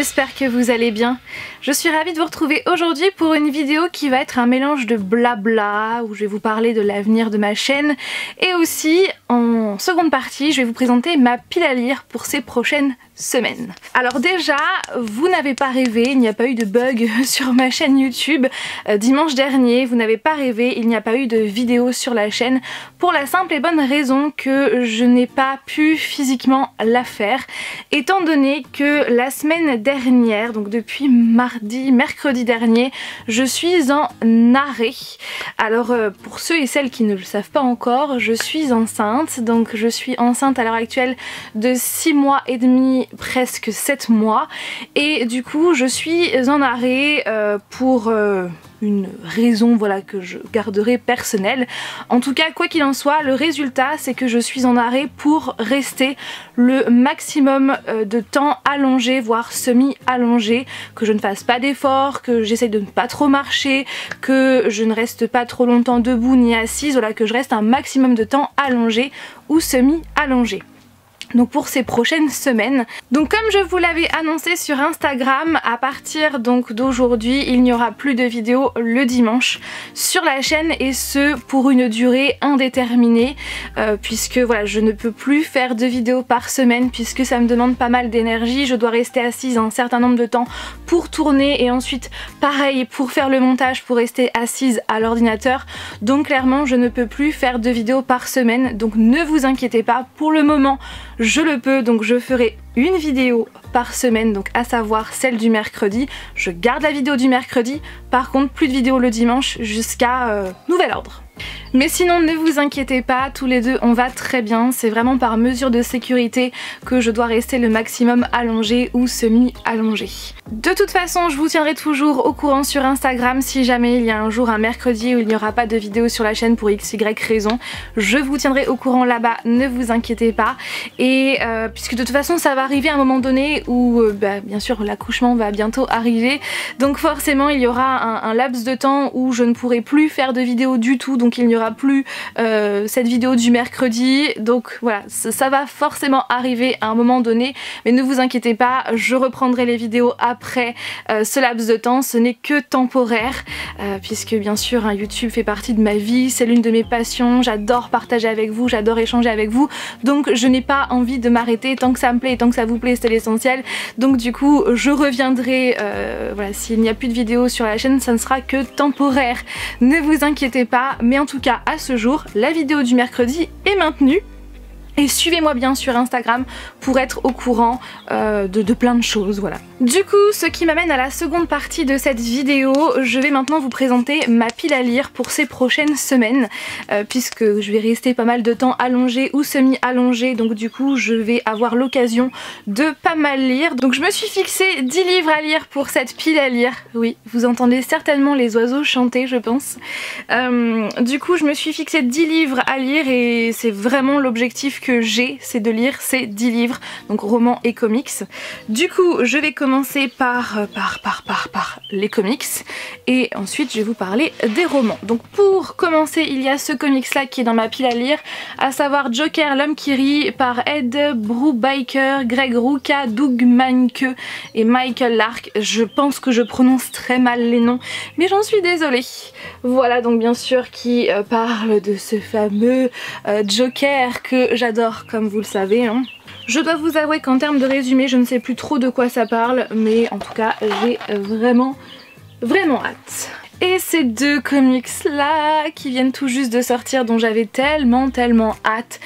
j'espère que vous allez bien. Je suis ravie de vous retrouver aujourd'hui pour une vidéo qui va être un mélange de blabla, où je vais vous parler de l'avenir de ma chaîne, et aussi en seconde partie je vais vous présenter ma pile à lire pour ces prochaines semaines. Alors déjà, vous n'avez pas rêvé, il n'y a pas eu de bug sur ma chaîne YouTube. Dimanche dernier, vous n'avez pas rêvé, il n'y a pas eu de vidéo sur la chaîne pour la simple et bonne raison que je n'ai pas pu physiquement la faire, étant donné que la semaine dernière, donc depuis mercredi dernier, je suis en arrêt. Alors pour ceux et celles qui ne le savent pas encore, je suis enceinte, donc je suis enceinte à l'heure actuelle de 6 mois et demi, presque 7 mois, et du coup je suis en arrêt pour une raison, voilà, que je garderai personnelle. En tout cas, quoi qu'il en soit, le résultat c'est que je suis en arrêt pour rester le maximum de temps allongé, voire semi-allongé, que je ne fasse pas d'efforts, que j'essaye de ne pas trop marcher, que je ne reste pas trop longtemps debout ni assise, voilà, que je reste un maximum de temps allongé ou semi-allongé. Donc pour ces prochaines semaines. Donc comme je vous l'avais annoncé sur Instagram, à partir donc d'aujourd'hui, il n'y aura plus de vidéos le dimanche sur la chaîne, et ce pour une durée indéterminée, puisque voilà, je ne peux plus faire de vidéos par semaine puisque ça me demande pas mal d'énergie. Je dois rester assise un certain nombre de temps pour tourner, et ensuite pareil pour faire le montage, pour rester assise à l'ordinateur. Donc clairement je ne peux plus faire de vidéos par semaine, donc ne vous inquiétez pas, pour le moment je le peux, donc je ferai une vidéo par semaine, donc à savoir celle du mercredi. Je garde la vidéo du mercredi, par contre plus de vidéos le dimanche jusqu'à nouvel ordre. Mais sinon ne vous inquiétez pas, tous les deux on va très bien, c'est vraiment par mesure de sécurité que je dois rester le maximum allongé ou semi-allongé. De toute façon je vous tiendrai toujours au courant sur Instagram si jamais il y a un jour, un mercredi, où il n'y aura pas de vidéo sur la chaîne pour XY raison. Je vous tiendrai au courant là-bas, ne vous inquiétez pas. Et puisque de toute façon ça va arriver à un moment donné où bien sûr l'accouchement va bientôt arriver, donc forcément il y aura un laps de temps où je ne pourrai plus faire de vidéo du tout, donc il n'y aura plus cette vidéo du mercredi. Donc voilà, ça va forcément arriver à un moment donné, mais ne vous inquiétez pas, je reprendrai les vidéos après ce laps de temps. Ce n'est que temporaire, puisque bien sûr YouTube fait partie de ma vie, c'est l'une de mes passions, j'adore partager avec vous, j'adore échanger avec vous, donc je n'ai pas envie de m'arrêter. Tant que ça me plaît et tant que ça vous plaît, c'est l'essentiel. Donc du coup je reviendrai, voilà, s'il n'y a plus de vidéos sur la chaîne, ça ne sera que temporaire, ne vous inquiétez pas. Mais en tout cas à ce jour, la vidéo du mercredi est maintenue. Et suivez-moi bien sur Instagram pour être au courant de plein de choses, voilà. Du coup, ce qui m'amène à la seconde partie de cette vidéo, je vais maintenant vous présenter ma pile à lire pour ces prochaines semaines, puisque je vais rester pas mal de temps allongée ou semi-allongée, donc du coup je vais avoir l'occasion de pas mal lire. Donc je me suis fixé 10 livres à lire pour cette pile à lire. Oui, vous entendez certainement les oiseaux chanter, je pense. Du coup je me suis fixé 10 livres à lire, et c'est vraiment l'objectif que j'ai, c'est de lire ces 10 livres, donc romans et comics. Du coup je vais commencer par les comics, et ensuite je vais vous parler des romans. Donc pour commencer, il y a ce comics là qui est dans ma pile à lire, à savoir Joker, l'homme qui rit, par Ed Brubaker, Greg Rucka, Doug Mahnke et Michael Lark. Je pense que je prononce très mal les noms, mais j'en suis désolée. Voilà, donc bien sûr qui parle de ce fameux Joker que j'adore, comme vous le savez, hein. Je dois vous avouer qu'en termes de résumé, je ne sais plus trop de quoi ça parle, mais en tout cas j'ai vraiment hâte. Et ces deux comics là qui viennent tout juste de sortir, dont j'avais tellement hâte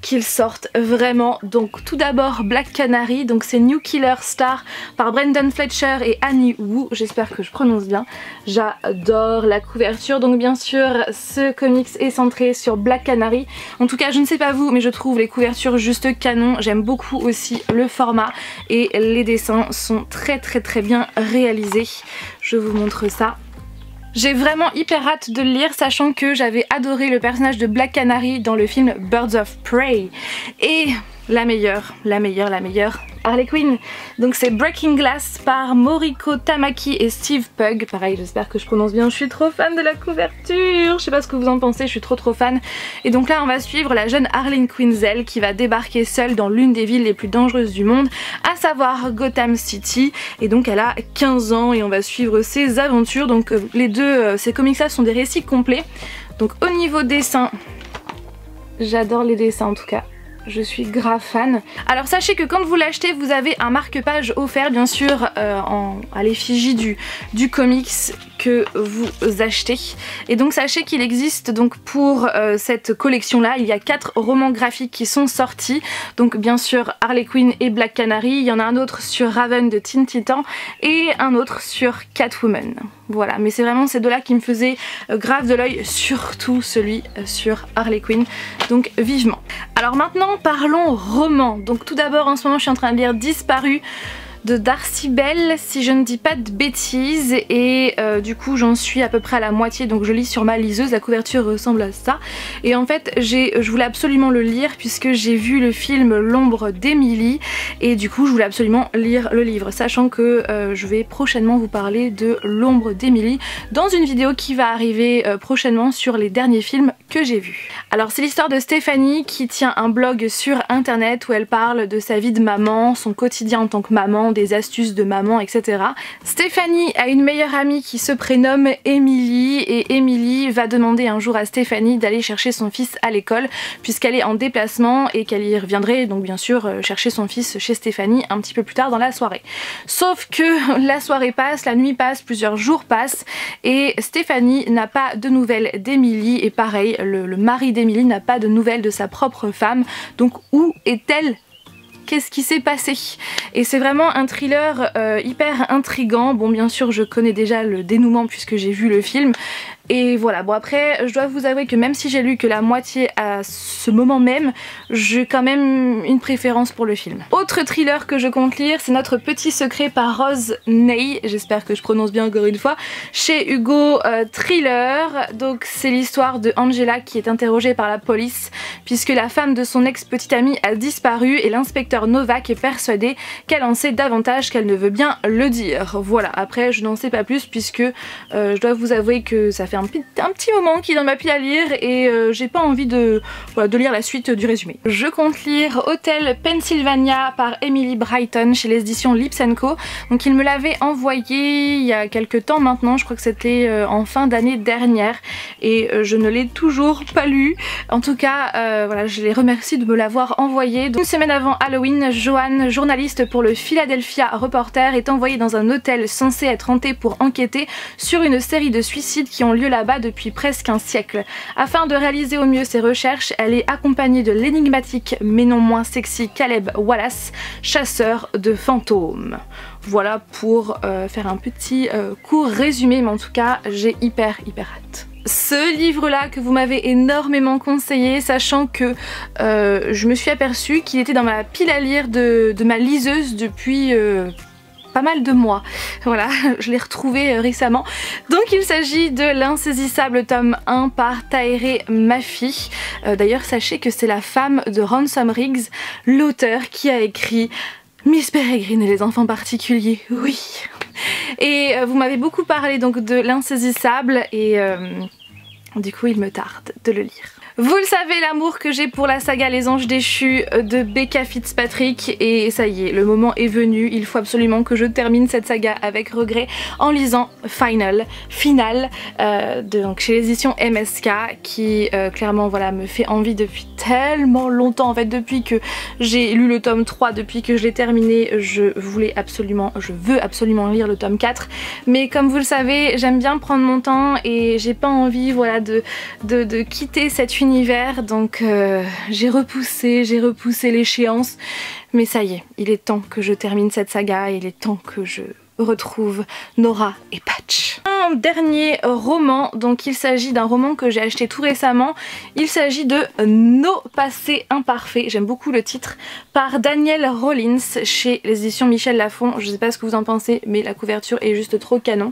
qu'ils sortent vraiment. Donc tout d'abord Black Canary, donc c'est New Killer Star par Brendan Fletcher et Annie Wu, j'espère que je prononce bien. J'adore la couverture, donc bien sûr ce comics est centré sur Black Canary. En tout cas je ne sais pas vous, mais je trouve les couvertures juste canon. J'aime beaucoup aussi le format, et les dessins sont très bien réalisés. Je vous montre ça. J'ai vraiment hyper hâte de le lire, sachant que j'avais adoré le personnage de Black Canary dans le film Birds of Prey. Et la meilleure. Harley Quinn, donc c'est Breaking Glass par Moriko Tamaki et Steve Pugh. Pareil, j'espère que je prononce bien, je suis trop fan de la couverture, je sais pas ce que vous en pensez, je suis trop fan. Et donc là on va suivre la jeune Harley Quinzel qui va débarquer seule dans l'une des villes les plus dangereuses du monde, à savoir Gotham City. Et donc elle a 15 ans et on va suivre ses aventures. Donc les deux, ces comics là sont des récits complets. Donc au niveau dessin, j'adore les dessins en tout cas. Je suis grave fan. Alors sachez que quand vous l'achetez, vous avez un marque-page offert bien sûr à l'effigie du comics que vous achetez. Et donc sachez qu'il existe donc pour cette collection là, il y a 4 romans graphiques qui sont sortis. Donc bien sûr Harley Quinn et Black Canary, il y en a un autre sur Raven de Teen Titan et un autre sur Catwoman. Voilà, mais c'est vraiment ces deux-là qui me faisaient grave de l'œil, surtout celui sur Harley Quinn, donc vivement. Alors maintenant parlons roman. Donc tout d'abord en ce moment je suis en train de lire Disparu de Darcy Bell, si je ne dis pas de bêtises, et du coup j'en suis à peu près à la moitié, donc je lis sur ma liseuse, la couverture ressemble à ça. Et en fait je voulais absolument le lire puisque j'ai vu le film L'ombre d'Emily et du coup je voulais absolument lire le livre, sachant que je vais prochainement vous parler de L'ombre d'Emily dans une vidéo qui va arriver prochainement sur les derniers films que j'ai vus. Alors c'est l'histoire de Stéphanie qui tient un blog sur internet où elle parle de sa vie de maman, son quotidien en tant que maman, des astuces de maman, etc. Stéphanie a une meilleure amie qui se prénomme Emily et Emily va demander un jour à Stéphanie d'aller chercher son fils à l'école puisqu'elle est en déplacement et qu'elle y reviendrait donc bien sûr chercher son fils chez Stéphanie un petit peu plus tard dans la soirée. Sauf que la soirée passe, la nuit passe, plusieurs jours passent et Stéphanie n'a pas de nouvelles d'Emily et pareil, le mari d'Emily n'a pas de nouvelles de sa propre femme. Donc où est-elle ? Qu'est-ce qui s'est passé? Et c'est vraiment un thriller hyper intriguant. Bon bien sûr je connais déjà le dénouement puisque j'ai vu le film. Et voilà, bon après je dois vous avouer que même si j'ai lu que la moitié à ce moment même, j'ai quand même une préférence pour le film. Autre thriller que je compte lire, c'est Notre Petit Secret par Rose Ney, j'espère que je prononce bien encore une fois, chez Hugo Thriller. Donc c'est l'histoire de Angela qui est interrogée par la police puisque la femme de son ex-petite amie a disparu et l'inspecteur Novak est persuadé qu'elle en sait davantage qu'elle ne veut bien le dire. Voilà, après je n'en sais pas plus puisque je dois vous avouer que ça fait un petit moment qu'il est dans ma pile à lire et j'ai pas envie de lire la suite du résumé. Je compte lire Hôtel Pennsylvania par Emily Brighton chez les éditions Lips & Co. Donc il me l'avait envoyé il y a quelques temps maintenant, je crois que c'était en fin d'année dernière et je ne l'ai toujours pas lu. En tout cas voilà, je les remercie de me l'avoir envoyé. Donc, une semaine avant Halloween, Joanne, journaliste pour le Philadelphia Reporter, est envoyée dans un hôtel censé être hanté pour enquêter sur une série de suicides qui ont lieu là-bas depuis presque un siècle. Afin de réaliser au mieux ses recherches, elle est accompagnée de l'énigmatique mais non moins sexy Caleb Wallace, chasseur de fantômes. Voilà pour faire un petit court résumé, mais en tout cas j'ai hyper hâte. Ce livre-là que vous m'avez énormément conseillé, sachant que je me suis aperçue qu'il était dans ma pile à lire de ma liseuse depuis pas mal de mois. Voilà, je l'ai retrouvé récemment. Donc il s'agit de L'Insaisissable tome 1 par Tahereh Mafi. D'ailleurs sachez que c'est la femme de Ransom Riggs, l'auteur qui a écrit Miss Peregrine et les enfants particuliers, oui. Et vous m'avez beaucoup parlé donc de L'Insaisissable et du coup il me tarde de le lire. Vous le savez, l'amour que j'ai pour la saga Les Anges Déchus de Becca Fitzpatrick, et ça y est, le moment est venu, il faut absolument que je termine cette saga avec regret en lisant Final donc chez les éditions MSK qui clairement voilà me fait envie depuis tellement longtemps. En fait depuis que j'ai lu le tome 3, depuis que je l'ai terminé, je veux absolument lire le tome 4, mais comme vous le savez j'aime bien prendre mon temps et j'ai pas envie voilà de quitter cet univers, donc j'ai repoussé l'échéance, mais ça y est, il est temps que je termine cette saga et il est temps que je retrouve Nora et Patch. mon dernier roman, donc il s'agit d'un roman que j'ai acheté tout récemment. Il s'agit de Nos passés imparfaits, j'aime beaucoup le titre, par Danielle Rollins chez les éditions Michel Lafon. Je sais pas ce que vous en pensez, mais la couverture est juste trop canon.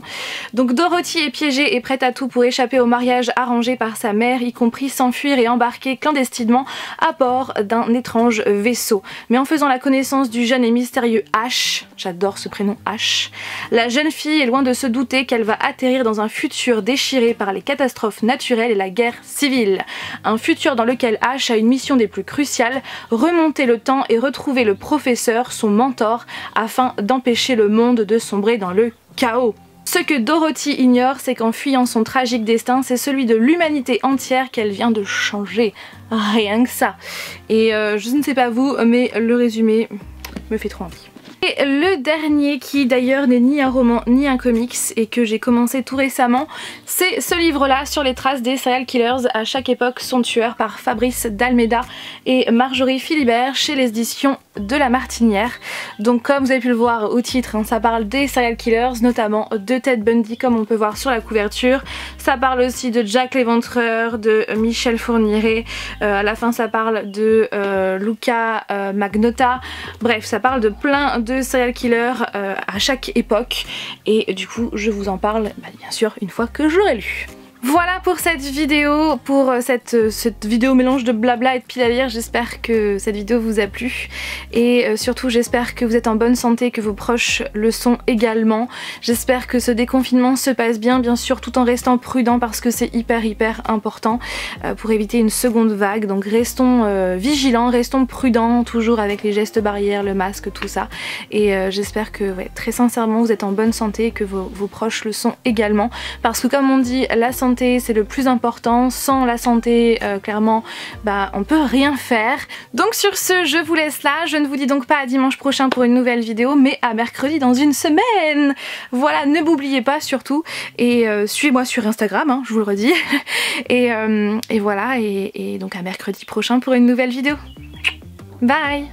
Donc Dorothy est piégée et prête à tout pour échapper au mariage arrangé par sa mère, y compris s'enfuir et embarquer clandestinement à bord d'un étrange vaisseau. Mais en faisant la connaissance du jeune et mystérieux H, j'adore ce prénom H, la jeune fille est loin de se douter qu'elle va atterrir dans un futur déchiré par les catastrophes naturelles et la guerre civile. Un futur dans lequel H a une mission des plus cruciales, remonter le temps et retrouver le professeur, son mentor, afin d'empêcher le monde de sombrer dans le chaos. Ce que Dorothy ignore, c'est qu'en fuyant son tragique destin, c'est celui de l'humanité entière qu'elle vient de changer. Rien que ça. Et je ne sais pas vous, mais le résumé me fait trop envie. Et le dernier, qui d'ailleurs n'est ni un roman ni un comics et que j'ai commencé tout récemment, c'est ce livre-là, Sur les traces des serial killers, à chaque époque son tueur, par Fabrice d'Almeida et Marjorie Philibert chez les éditions de La Martinière. Donc comme vous avez pu le voir au titre, hein, ça parle des serial killers, notamment de Ted Bundy comme on peut voir sur la couverture. Ça parle aussi de Jack l'Éventreur, de Michel Fourniret, à la fin ça parle de Luca Magnotta. Bref, ça parle de plein de serial killers à chaque époque et du coup je vous en parle bien sûr une fois que j'aurai lu. Voilà pour cette vidéo, pour cette vidéo mélange de blabla et de pile à lire. J'espère que cette vidéo vous a plu et surtout j'espère que vous êtes en bonne santé, que vos proches le sont également. J'espère que ce déconfinement se passe bien sûr tout en restant prudent parce que c'est hyper important pour éviter une seconde vague. Donc restons vigilants, restons prudents, toujours avec les gestes barrières, le masque, tout ça. Et j'espère que très sincèrement vous êtes en bonne santé et que vos proches le sont également. Parce que comme on dit, la santé c'est le plus important, sans la santé clairement on peut rien faire. Donc sur ce je vous laisse là, je ne vous dis donc pas à dimanche prochain pour une nouvelle vidéo mais à mercredi dans une semaine. Voilà, ne m'oubliez pas surtout et suivez-moi sur Instagram, hein, je vous le redis. Et voilà, et donc à mercredi prochain pour une nouvelle vidéo. Bye.